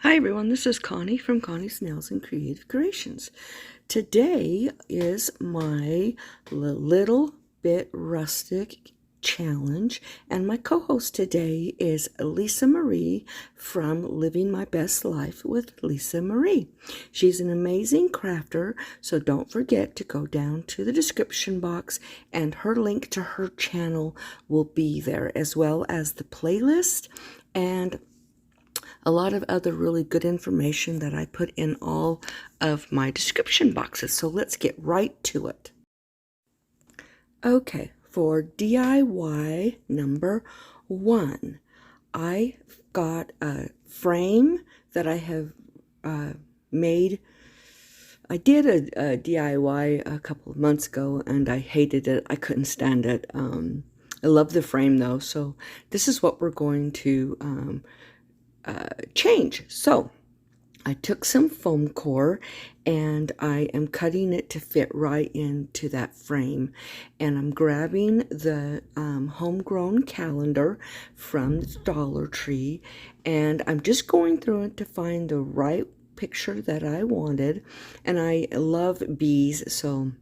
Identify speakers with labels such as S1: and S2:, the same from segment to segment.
S1: Hi everyone, this is Connie from Connie's Nails and Creative Creations. Today is my Little Bit Rustic challenge, and my co-host today is Lisa Marie from Living My Best Life with Lisa Marie. She's an amazing crafter, so don't forget to go down to the description box and her link to her channel will be there, as well as the playlist and a lot of other really good information that I put in all of my description boxes. So let's get right to it. Okay, for DIY number 1, I got a frame that I have made. I did a DIY a couple of months ago and I hated it. I couldn't stand it. I love the frame though, so this is what we're going to change. So I took some foam core and I am cutting it to fit right into that frame, and I'm grabbing the homegrown calendar from the Dollar Tree, and I'm just going through it to find the right picture that I wanted. And I love bees, so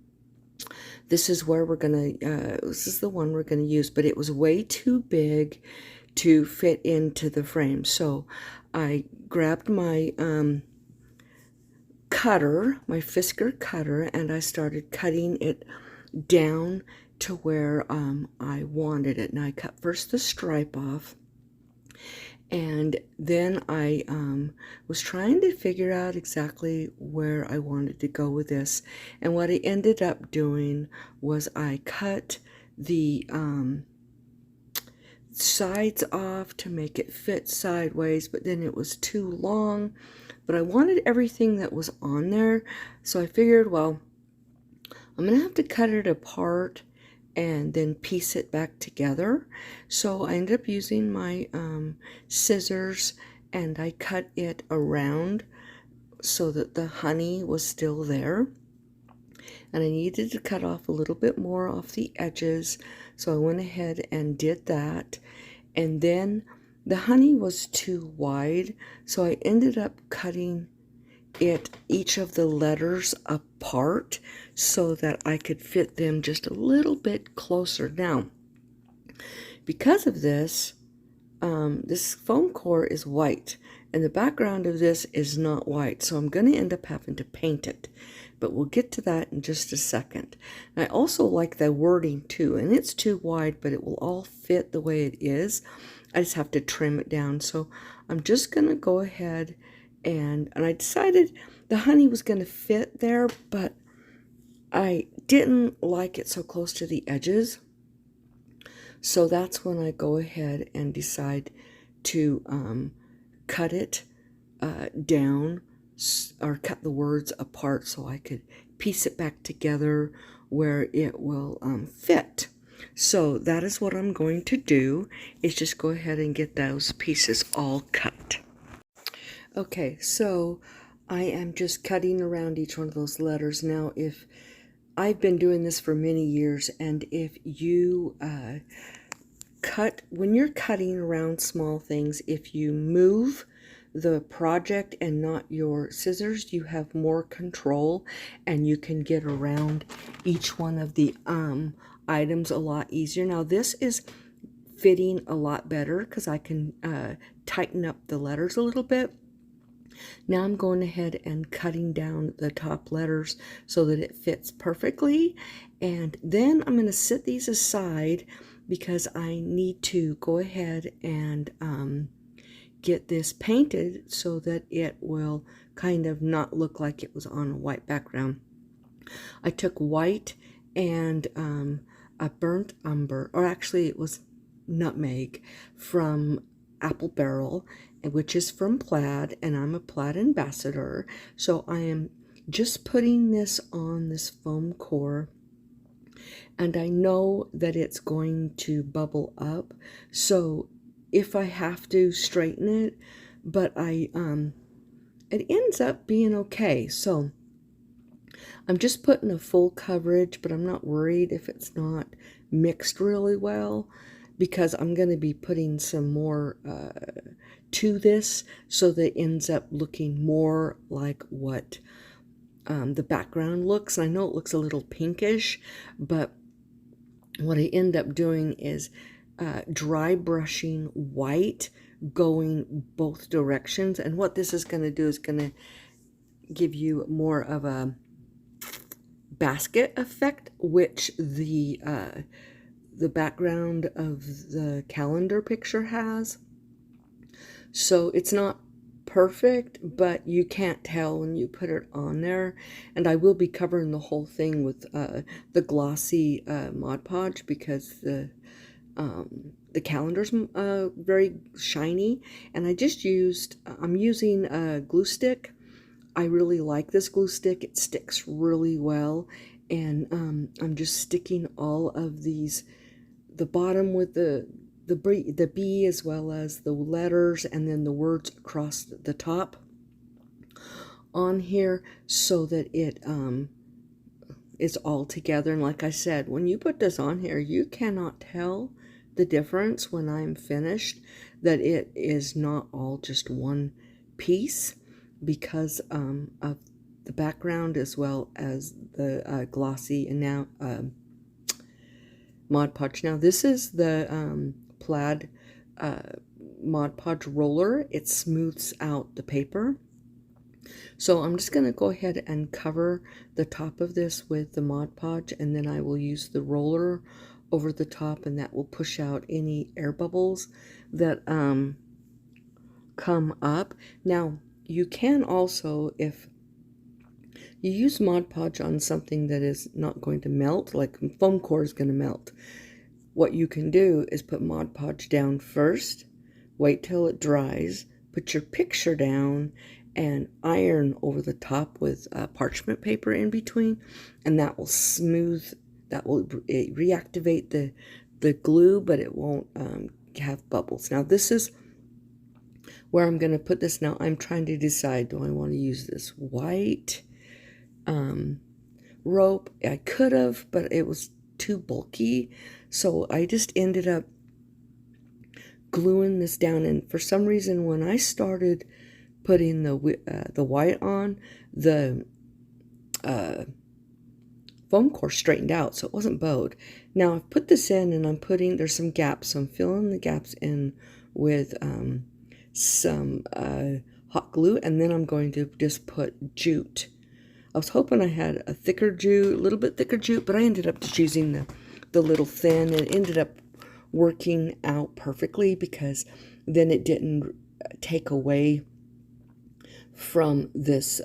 S1: this is where we're gonna this is the one we're gonna use, but it was way too big to fit into the frame. So I grabbed my cutter, my Fisker cutter, and I started cutting it down to where I wanted it. And I cut first the stripe off, and then I was trying to figure out exactly where I wanted to go with this. And what I ended up doing was I cut the sides off to make it fit sideways, but then it was too long. But I wanted everything that was on there, so I figured, well, I'm gonna have to cut it apart and then piece it back together. So I ended up using my scissors, and I cut it around so that the honey was still there. And I needed to cut off a little bit more off the edges, so I went ahead and did that. And then the honey was too wide, so I ended up cutting each of the letters apart so that I could fit them just a little bit closer. Now, because of this, this foam core is white, and the background of this is not white, so I'm going to end up having to paint it. But we'll get to that in just a second. And I also like the wording too, and it's too wide, but it will all fit the way it is. I just have to trim it down. So I'm just going to go ahead and I decided the honey was going to fit there, but I didn't like it so close to the edges. So that's when I go ahead and decide to cut it down, or cut the words apart so I could piece it back together where it will fit. So that is what I'm going to do, is just go ahead and get those pieces all cut. Okay, so I am just cutting around each one of those letters. Now, if I've been doing this for many years, and if you when you're cutting around small things, if you move the project and not your scissors, you have more control and you can get around each one of the items a lot easier. Now this is fitting a lot better because I can tighten up the letters a little bit. Now I'm going ahead and cutting down the top letters so that it fits perfectly, and then I'm going to set these aside because I need to go ahead and get this painted so that it will kind of not look like it was on a white background. I took white and a burnt umber, or actually it was nutmeg, from Applebarrel, which is from Plaid, and I'm a Plaid ambassador. So I am just putting this on this foam core, and I know that it's going to bubble up, so if I have to straighten it, but it ends up being okay. So I'm just putting a full coverage, but I'm not worried if it's not mixed really well. because I'm going to be putting some more to this, so that it ends up looking more like what the background looks. I know it looks a little pinkish, but what I end up doing is dry brushing white going both directions. And what this is going to do is going to give you more of a basket effect, which the background of the calendar picture has. So it's not perfect, but you can't tell when you put it on there. And I will be covering the whole thing with the glossy Mod Podge, because the calendar's very shiny. And I just used, I'm using a glue stick. I really like this glue stick. It sticks really well. And I'm just sticking all of these, the bottom with the B, as well as the letters and then the words across the top on here, so that it is all together. And like I said, when you put this on here, you cannot tell the difference when I'm finished, that it is not all just one piece, because of the background as well as the glossy and now Mod Podge. Now this is the Plaid Mod Podge roller. It smooths out the paper. So I'm just going to go ahead and cover the top of this with the Mod Podge, and then I will use the roller over the top, and that will push out any air bubbles that come up. Now you can also, if you use Mod Podge on something that is not going to melt, like foam core is going to melt, what you can do is put Mod Podge down first, wait till it dries, put your picture down, and iron over the top with parchment paper in between, and that will smooth, that will reactivate the glue, but it won't have bubbles. Now this is where I'm going to put this. Now I'm trying to decide, do I want to use this white rope? I could have, but it was too bulky, so I just ended up gluing this down. And for some reason, when I started putting the white on, the foam core straightened out, so it wasn't bowed. Now I've put this in, and I'm putting, there's some gaps, so I'm filling the gaps in with some hot glue, and then I'm going to just put jute. I was hoping I had a thicker jute, a little bit thicker jute, but I ended up just using the little thin, and it ended up working out perfectly, because then it didn't take away from this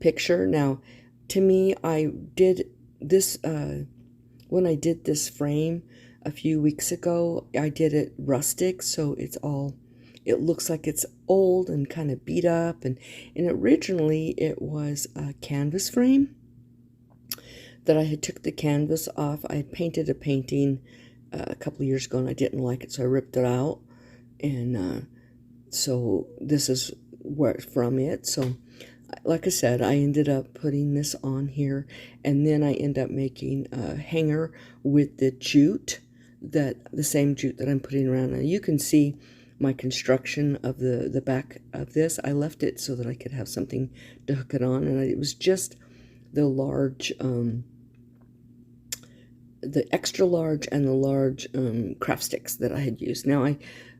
S1: picture. Now, to me, I did this, when I did this frame a few weeks ago, I did it rustic, so it's all, it looks like it's old and kind of beat up, and originally it was a canvas frame that I had took the canvas off. I had painted a painting a couple of years ago, and I didn't like it, so I ripped it out, and so this is where from it. So like I said, I ended up putting this on here, and then I end up making a hanger with the jute, that the same jute that I'm putting around. Now you can see my construction of the back of this. I left it so that I could have something to hook it on, and it was just the large, the extra large and the large craft sticks that I had used. Now I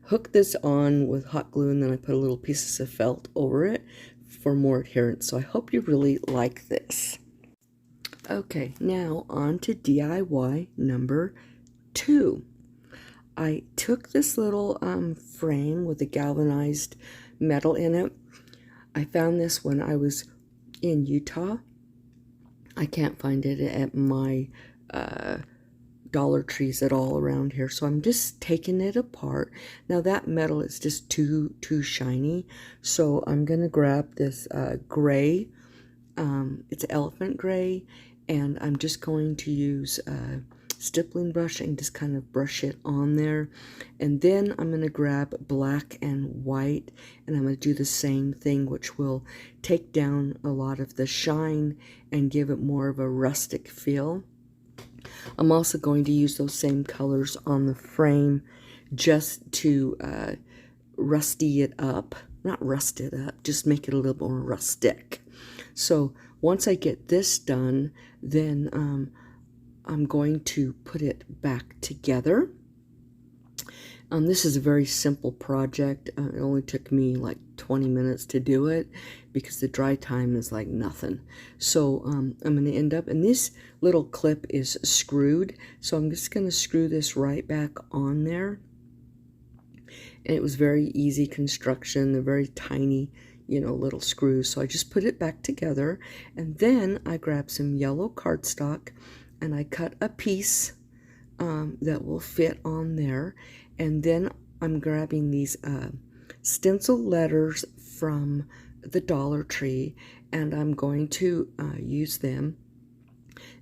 S1: hooked this on with hot glue, and then I put a little pieces of felt over it for more adherence. So I hope you really like this. Okay, now on to DIY number 2. I took this little frame with a galvanized metal in it. I found this when I was in Utah. I can't find it at my Dollar Trees at all around here, so I'm just taking it apart. Now that metal is just too shiny, so I'm gonna grab this gray, it's elephant gray, and I'm just going to use a stippling brush and just kind of brush it on there. And then I'm going to grab black and white, and I'm going to do the same thing, which will take down a lot of the shine and give it more of a rustic feel. I'm also going to use those same colors on the frame just to rusty it up. Not rust it up, just make it a little more rustic. So once I get this done, then I'm going to put it back together. This is a very simple project. It only took me like 20 minutes to do it because the dry time is like nothing. So I'm going to end up, and this little clip is screwed, so I'm just going to screw this right back on there. And it was very easy construction. They're very tiny, you know, little screws. So I just put it back together, and then I grabbed some yellow cardstock and I cut a piece that will fit on there. And then I'm grabbing these stencil letters from the Dollar Tree, and I'm going to use them,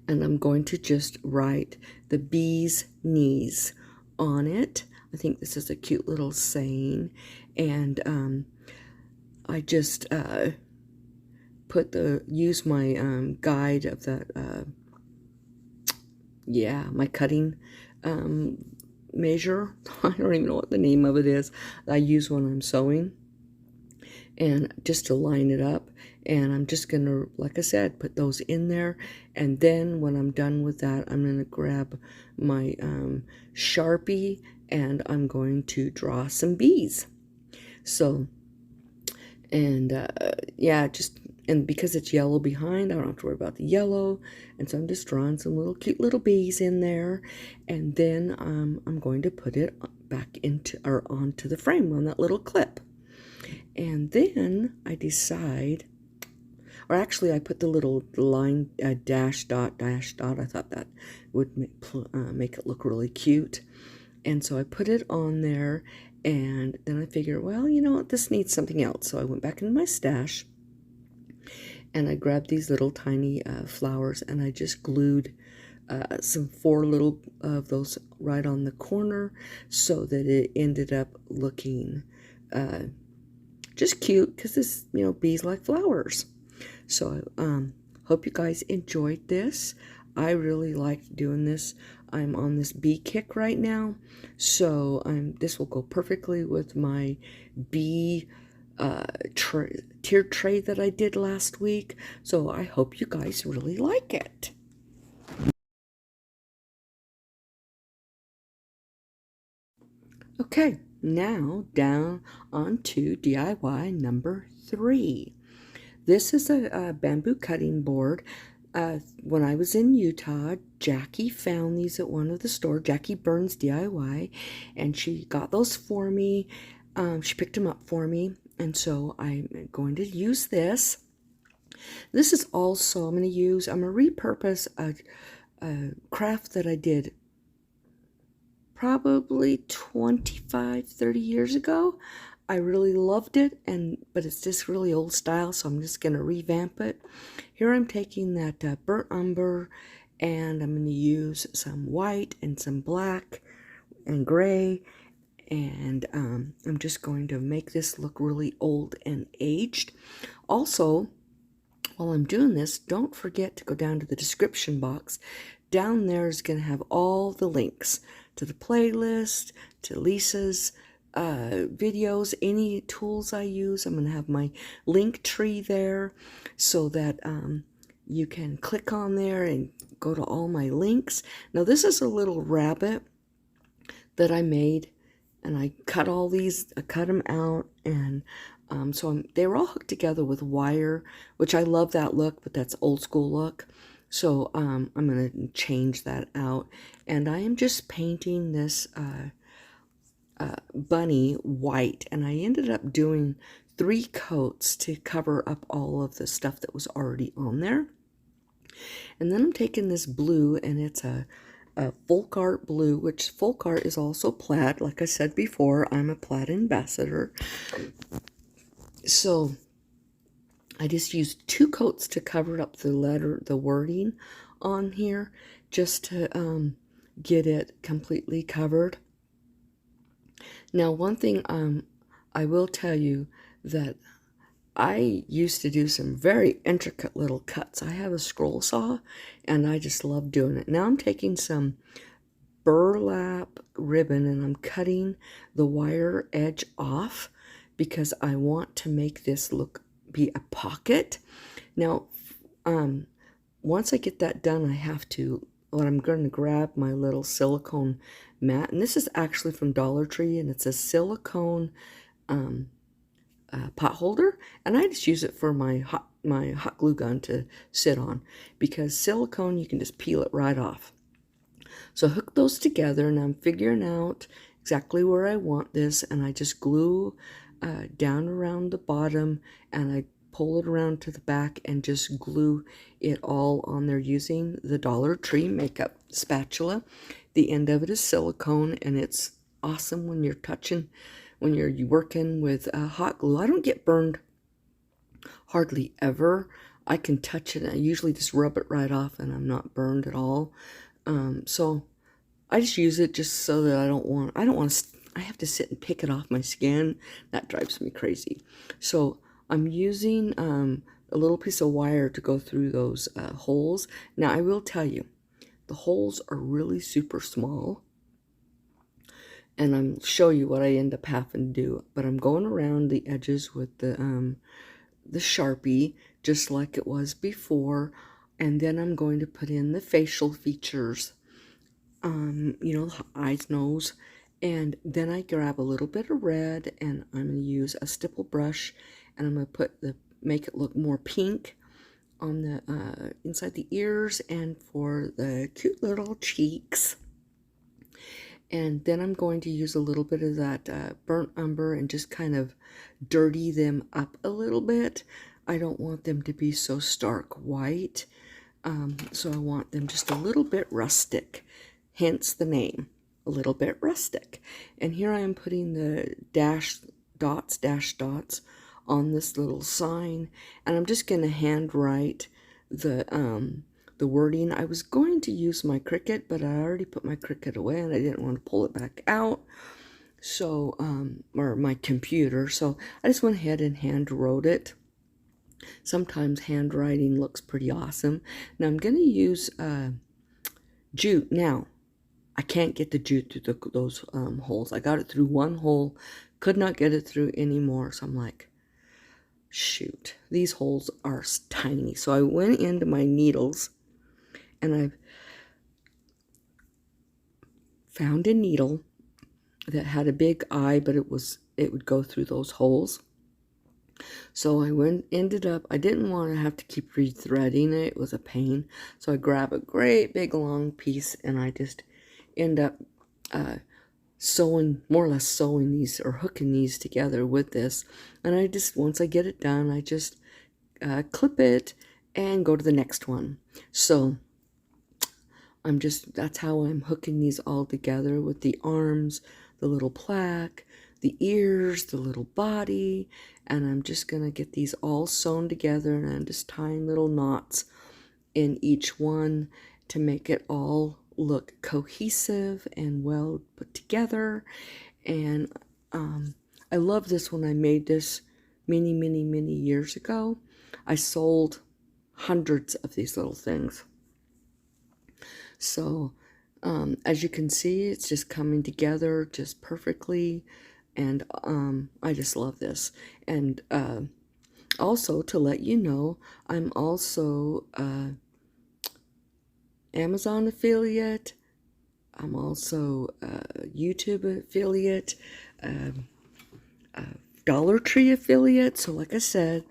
S1: and I'm going to just write the bee's knees on it. I think this is a cute little saying, and I just use my guide of the my cutting measure. I don't even know what the name of it is. I use when I'm sewing, and just to line it up. And I'm just gonna, like I said, put those in there. And then when I'm done with that, I'm gonna grab my Sharpie, and I'm going to draw some bees. So, and yeah, and because it's yellow behind, I don't have to worry about the yellow. And so I'm just drawing some little cute little bees in there. And then I'm going to put it back into, or onto the frame on that little clip. And then I decide, or actually I put the little line, dash dot. I thought that would make it look really cute. And so I put it on there, and then I figured, well, you know what, this needs something else. So I went back into my stash, and I grabbed these little tiny flowers, and I just glued some 4 little of those right on the corner, so that it ended up looking just cute, because this, you know, bees like flowers. So hope you guys enjoyed this. I really liked doing this. I'm on this bee kick right now, so this will go perfectly with my bee tiered tray that I did last week. So I hope you guys really like it. Okay, now down onto DIY number 3. This is a bamboo cutting board. When I was in Utah, Jackie found these at one of the stores, Jackie Burns DIY, and she got those for me. She picked them up for me, and so I'm going to use this. This is also, I'm going to repurpose a craft that I did probably 25-30 years ago. I really loved it, but it's just really old style, so I'm just going to revamp it. Here I'm taking that burnt umber, and I'm going to use some white and some black and gray, and I'm just going to make this look really old and aged. Also, while I'm doing this, don't forget to go down to the description box. Down there is going to have all the links to the playlist, to Lisa's videos, any tools I use. I'm going to have my link tree there, so that you can click on there and go to all my links. Now this is a little rabbit that I made, and I cut all these, I cut them out, and they were all hooked together with wire, which I love that look, but that's old school look. So I'm going to change that out, and I am just painting this bunny white, and I ended up doing 3 coats to cover up all of the stuff that was already on there. And then I'm taking this blue, and it's a folk art blue, which folk art is also plaid. Like I said before, I'm a plaid ambassador. So I just used 2 coats to cover up the wording on here, just to get it completely covered. Now, one thing I will tell you, that I used to do some very intricate little cuts. I have a scroll saw and I just love doing it. Now I'm taking some burlap ribbon and I'm cutting the wire edge off because I want to make this be a pocket. Now, once I get that done, I'm going to grab my little silicone mat, and this is actually from Dollar Tree, and it's a silicone pot holder, and I just use it for my hot glue gun to sit on, because silicone, you can just peel it right off. So I hook those together, and I'm figuring out exactly where I want this, and I just glue down around the bottom, and I pull it around to the back and just glue it all on there using the Dollar Tree makeup spatula. The end of it is silicone, and it's awesome when you're working with hot glue. I don't get burned hardly ever. I can touch it. I usually just rub it right off and I'm not burned at all. So I just use it just so that I have to sit and pick it off my skin. That drives me crazy. So I'm using a little piece of wire to go through those holes. Now I will tell you, the holes are really super small. And I'm show you what I end up having to do. But I'm going around the edges with the Sharpie, just like it was before. And then I'm going to put in the facial features, the eyes, nose. And then I grab a little bit of red, and I'm going to use a stipple brush, and I'm going to make it look more pink on the inside the ears and for the cute little cheeks. And then I'm going to use a little bit of that burnt umber and just kind of dirty them up a little bit. I don't want them to be so stark white. So I want them just a little bit rustic, hence the name, A Little Bit Rustic. And here I am putting the dash dots on this little sign, and I'm just going to handwrite the wording. I was going to use my Cricut, but I already put my Cricut away and I didn't want to pull it back out. So, or my computer. So I just went ahead and hand wrote it. Sometimes handwriting looks pretty awesome. Now I'm going to use jute. Now, I can't get the jute through those holes. I got it through one hole, could not get it through anymore. So I'm like, shoot, these holes are tiny. So I went into my needles and I found a needle that had a big eye, but it would go through those holes. So I I didn't want to have to keep rethreading it. It was a pain. So I grab a great big long piece and I just end up more or less sewing these or hooking these together with this. And once I get it done, I just clip it and go to the next one. So that's how I'm hooking these all together with the arms, the little plaque, the ears, the little body, and I'm just going to get these all sewn together, and I'm just tying little knots in each one to make it all look cohesive and well put together. And I love this. When I made this many years ago, I sold hundreds of these little things. So as you can see, it's just coming together just perfectly, and I just love this. And also, to let you know, I'm also Amazon affiliate. I'm also YouTube affiliate, Dollar Tree affiliate. So like I said,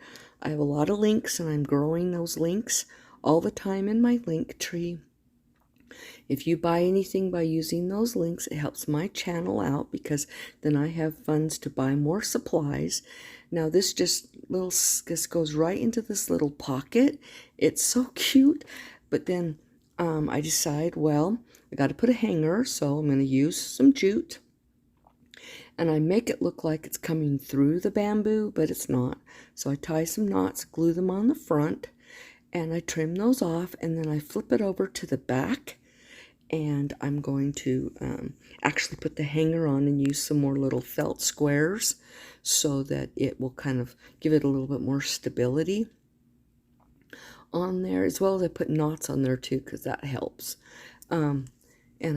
S1: I have a lot of links, and I'm growing those links all the time in my link tree. If you buy anything by using those links, it helps my channel out, because then I have funds to buy more supplies. Now this goes right into this little pocket. It's so cute. But then I decide, well, I got to put a hanger, so I'm going to use some jute. And I make it look like it's coming through the bamboo, but it's not. So I tie some knots, glue them on the front, and I trim those off, and then I flip it over to the back. and I'm going to actually put the hanger on and use some more little felt squares so that it will kind of give it a little bit more stability on there, as well as I put knots on there too, because that helps. And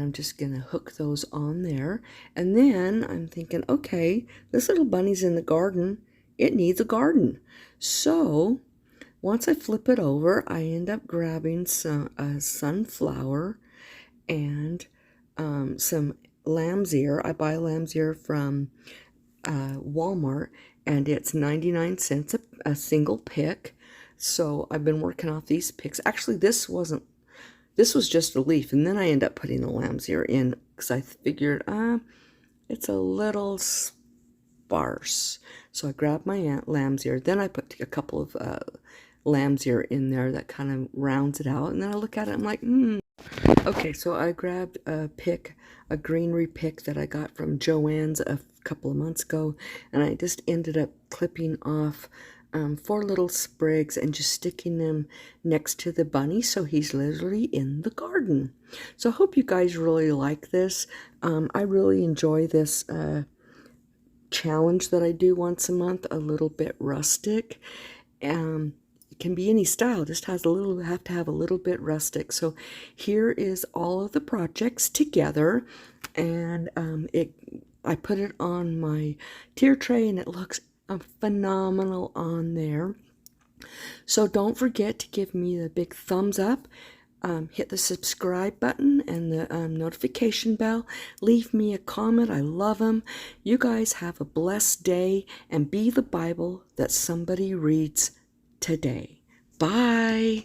S1: I'm just gonna hook those on there, and then I'm thinking, okay, this little bunny's in the garden, it needs a garden. So once I flip it over, I end up grabbing some sunflower and some lamb's ear. I buy lamb's ear from Walmart, and it's 99 cents a single pick. So I've been working off these picks. Actually, this was just a leaf, and then I end up putting the lamb's ear in because I figured it's a little sparse. So I grabbed my lamb's ear, then I put a couple of lamb's ear in there that kind of rounds it out, and then I look at it, I'm like, Okay, so I grabbed a greenery pick that I got from Joann's a couple of months ago, and I just ended up clipping off 4 little sprigs and just sticking them next to the bunny, so he's literally in the garden. So I hope you guys really like this. I really enjoy this challenge that I do once a month, A Little Bit Rustic. It can be any style, just have to have a little bit rustic. So here is all of the projects together, and I put it on my tier tray, and it looks phenomenal on there. So don't forget to give me the big thumbs up, hit the subscribe button and the notification bell. Leave me a comment. I love them. You guys have a blessed day, and be the Bible that somebody reads today. Bye.